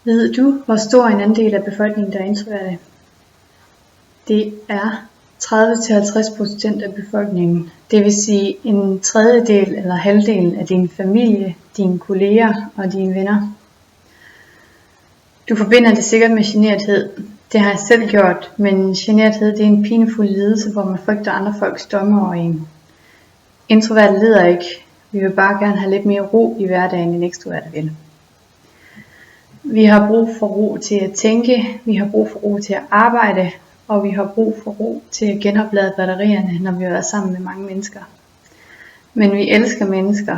Ved du, hvor stor en andel af befolkningen, der er introverte? Det er 30-50% af befolkningen. Det vil sige en tredjedel eller halvdelen af din familie, dine kolleger og dine venner. Du forbinder det sikkert med generthed. Det har jeg selv gjort, men generthed det er en pinefuld lidelse, hvor man frygter andre folks domme over en. Introverte lider ikke. Vi vil bare gerne have lidt mere ro i hverdagen, end ekstroverte vil. Vi har brug for ro til at tænke, vi har brug for ro til at arbejde, og vi har brug for ro til at genoplade batterierne, når vi er sammen med mange mennesker. Men vi elsker mennesker.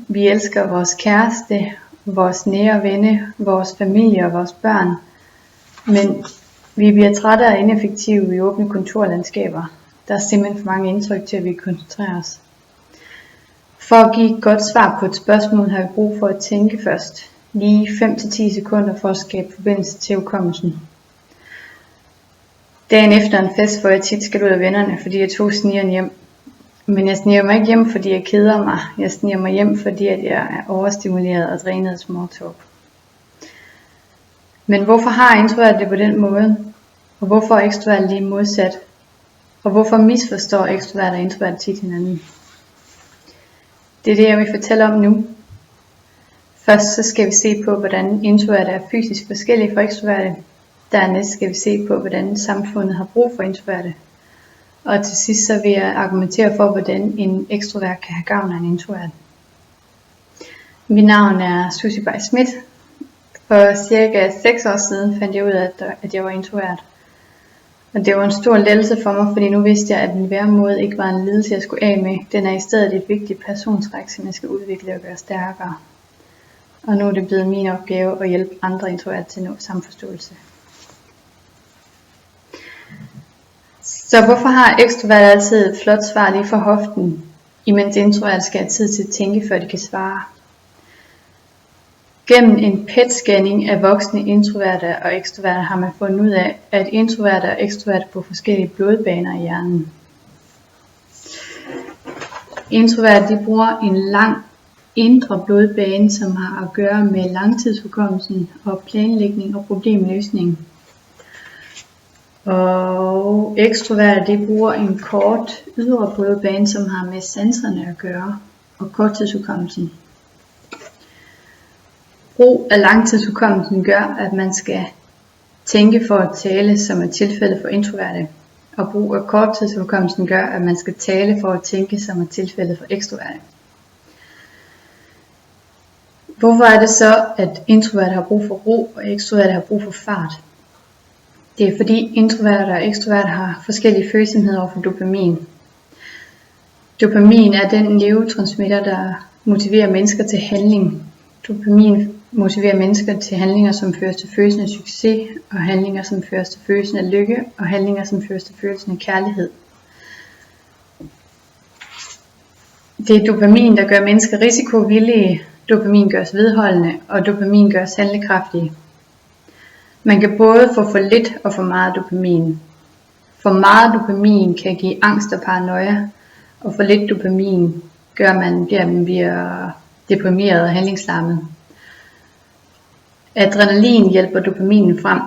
Vi elsker vores kæreste, vores nære venner, vores familie og vores børn. Men vi bliver trætte og ineffektive i åbne kontorlandskaber. Der er simpelthen for mange indtryk til, at vi koncentrerer os. For at give et godt svar på et spørgsmål, har vi brug for at tænke først. Lige 5-10 sekunder for at skabe forbindelse til hukommelsen. Dagen efter en fest, hvor jeg tit skal ud af vennerne, fordi jeg tog snigeren hjem. Men jeg sniger mig ikke hjem, fordi jeg keder mig. Jeg sniger mig hjem, fordi at jeg er overstimuleret og drænet af småtalk. Men hvorfor har introverte det på den måde? Og hvorfor er ekstroverte lige modsat? Og hvorfor misforstår ekstroverte og introverte tit hinanden? Det er det, jeg vil fortælle om nu. Først så skal vi se på, hvordan introverte er fysisk forskellige fra ekstroverte. Dernæst skal vi se på, hvordan samfundet har brug for introverte. Og til sidst så vil jeg argumentere for, hvordan en ekstrovert kan have gavn af en introvert. Mit navn er Susie Schmidt. For cirka 6 år siden fandt jeg ud af, at jeg var introvert. Og det var en stor lettelse for mig, fordi nu vidste jeg, at min væremåde ikke var en lidelse, jeg skulle af med. Den er i stedet et vigtigt persontræk, som jeg skal udvikle og gøre stærkere. Og nu er det blevet min opgave at hjælpe andre introverte til at nå samforståelse. Så hvorfor har ekstroverte altid et flot svar lige for hoften, imens introverte skal have tid til at tænke, før de kan svare? Gennem en PET-scanning af voksne introverte og ekstroverte har man fundet ud af, at introverte og ekstroverte på forskellige blodbaner i hjernen. Introverte de bruger en lang indre blodbane, som har at gøre med langtidshukommelsen og planlægning og problemløsning. Og ekstroverte de bruger en kort ydre blodbane, som har med sanserne at gøre og korttidshukommelsen. Brug af langtidshukommelsen gør, at man skal tænke for at tale, som er tilfældet for introverte. Og brug af korttidshukommelsen gør, at man skal tale for at tænke, som er tilfældet for ekstroverte. Hvorfor er det så, at introverte har brug for ro, og ekstroverte har brug for fart? Det er fordi introverte og ekstroverte har forskellige følsomheder over for dopamin. Dopamin er den neurotransmitter, der motiverer mennesker til handling. Dopamin motiverer mennesker til handlinger, som fører til følelsen af succes, og handlinger, som fører til følelsen af lykke, og handlinger, som fører til følelsen af kærlighed. Det er dopamin, der gør mennesker risikovillige, dopamin gør os vedholdende, og dopamin gør os handlekraftige. Man kan både få for lidt og for meget dopamin. For meget dopamin kan give angst og paranoia, og for lidt dopamin gør, at man bliver deprimeret og handlingslammet. Adrenalin hjælper dopaminen frem.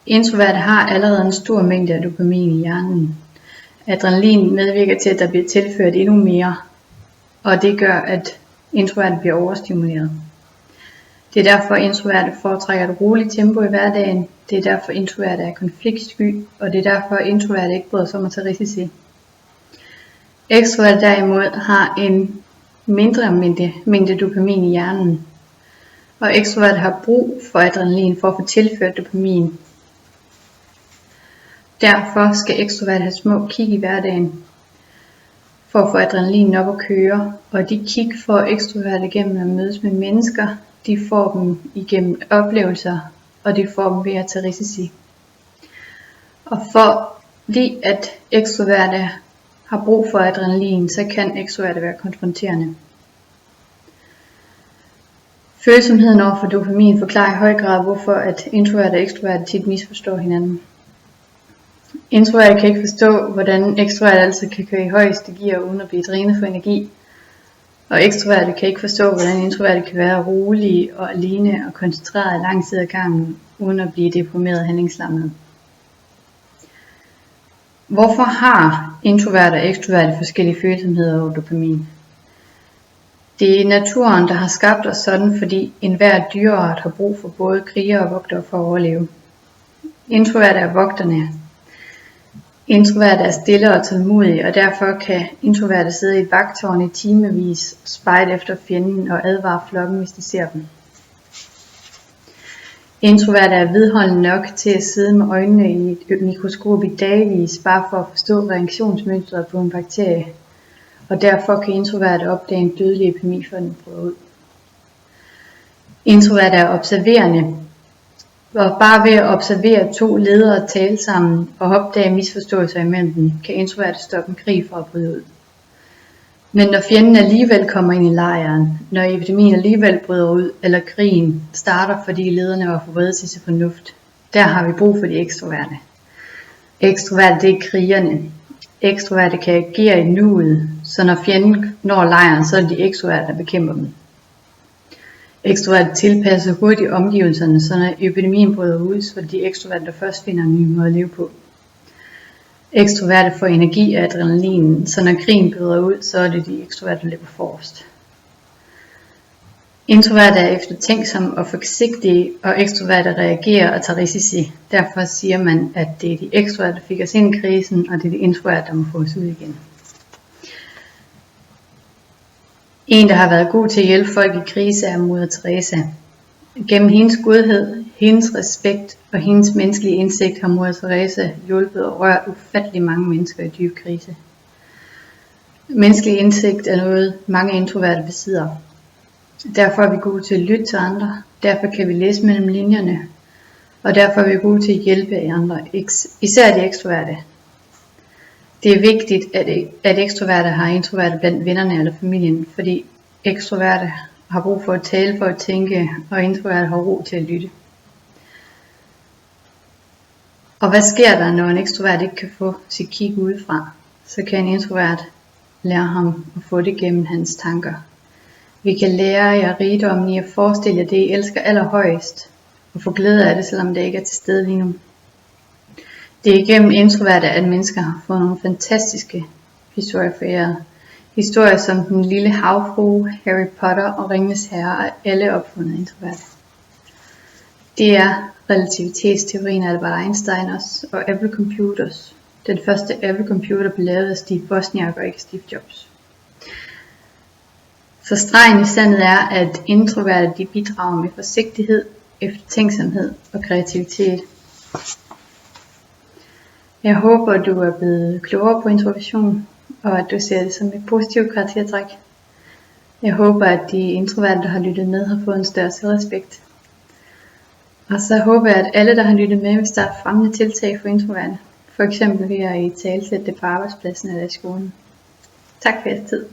Introverte har allerede en stor mængde af dopamin i hjernen. Adrenalin medvirker til, at der bliver tilført endnu mere, og det gør, at introverte bliver overstimuleret. Det er derfor introverte foretrækker et roligt tempo i hverdagen. Det er derfor introverte er konfliktsky, og det er derfor introverte ikke bryder sig om at tage risici. Ekstroverte derimod har en mindre mængde dopamin i hjernen, og ekstroverte har brug for adrenalin for at få tilført dopamin. Derfor skal ekstroverte have små kick i hverdagen for at få adrenalin op at køre, og de kick får ekstroverte gennem at mødes med mennesker. De får dem igennem oplevelser, og de får dem ved at tage risici. Og fordi at ekstroverte har brug for adrenalin, så kan ekstroverte være konfronterende. Følsomheden over for dopamin forklarer i høj grad, hvorfor at introverte og ekstroverte tit misforstår hinanden. Introverte kan ikke forstå, hvordan ekstroverte altid kan køre i højeste gear uden at blive drænet for energi. Og ekstroverte kan ikke forstå, hvordan introverte kan være rolige og alene og koncentreret lang tid ad gangen, uden at blive deprimeret og handlingslammet. Hvorfor har introverte og ekstroverte forskellige følsomheder og dopamin? Det er naturen, der har skabt os sådan, fordi enhver dyreart har brug for både kriger og vogtere for at overleve. Introverte er vogterne. Introverte er stille og tålmodige, og derfor kan introverte sidde i et vagttårn i timevis, spejde efter fjenden og advare flokken, hvis de ser dem. Introverte er vedholdende nok til at sidde med øjnene i et mikroskop i dagvis, bare for at forstå reaktionsmønstret på en bakterie, og derfor kan introverte opdage en dødelig epidemi, før den bryder ud. Introverte er observerende, og bare ved at observere to ledere tale sammen og opdage misforståelser imellem dem, kan introverte stoppe en krig fra at bryde ud. Men når fjenden alligevel kommer ind i lejren, når epidemien alligevel bryder ud, eller krigen starter, fordi lederne var forvredet til sig fornuft, der har vi brug for de ekstroverte. Ekstroverte, det er krigerne. Ekstroverte kan agere i nuet, så når fjenden når lejren, så er det de ekstroverte, der bekæmper dem. Ekstroverte tilpasser hurtigt omgivelserne, så når epidemien bryder ud, så er det de ekstroverte, der først finder en ny måde at leve på. Ekstroverte får energi af adrenalinen, så når krigen bryder ud, så er det de ekstroverte, der løber forrest. Introverte er eftertænksomme og forsigtige, og ekstroverte reagerer og tager risici. Derfor siger man, at det er de ekstroverte, der fik os ind i krisen, og det er de introverte, der må få os ud igen. En, der har været god til at hjælpe folk i krise, er Moder Teresa. Gennem hendes godhed, hendes respekt og hendes menneskelige indsigt har Moder Teresa hjulpet og rørt ufattelig mange mennesker i dyb krise. Menneskelig indsigt er noget, mange introverte besidder. Derfor er vi gode til at lytte til andre, derfor kan vi læse mellem linjerne, og derfor er vi gode til at hjælpe andre, især de ekstroverte. Det er vigtigt, at ekstroverte har introverte blandt vennerne eller familien, fordi ekstroverte har brug for at tale, for at tænke, og introverte har ro til at lytte. Og hvad sker der, når en ekstrovert ikke kan få sit kig udefra? Så kan en introvert lære ham at få det gennem hans tanker. Vi kan lære jer rigdommen i at forestille jer det, I elsker allerhøjest, og få glæde af det, selvom det ikke er til stede lige nu. Det er igennem introverte, at mennesker har fået nogle fantastiske historier foræret. Historier som den lille havfrue, Harry Potter og Ringenes Herre er alle opfundet af introverte. Det er relativitetsteorien af Albert Einstein også, og Apple Computers. Den første Apple Computer blev lavet af Steve Wozniak og ikke Steve Jobs. Så stregen i sandet er, at introverte de bidrager med forsigtighed, eftertænksomhed og kreativitet. Jeg håber, du er blevet klogere på introversion, og at du ser det som et positivt karaktertræk. Jeg håber, at de introverte, der har lyttet med, har fået en større selvrespekt. Og så håber jeg, at alle, der har lyttet med, vil starte fremmende tiltag for introverte. For eksempel ved at italesætte det på arbejdspladsen eller i skolen. Tak for jeres tid.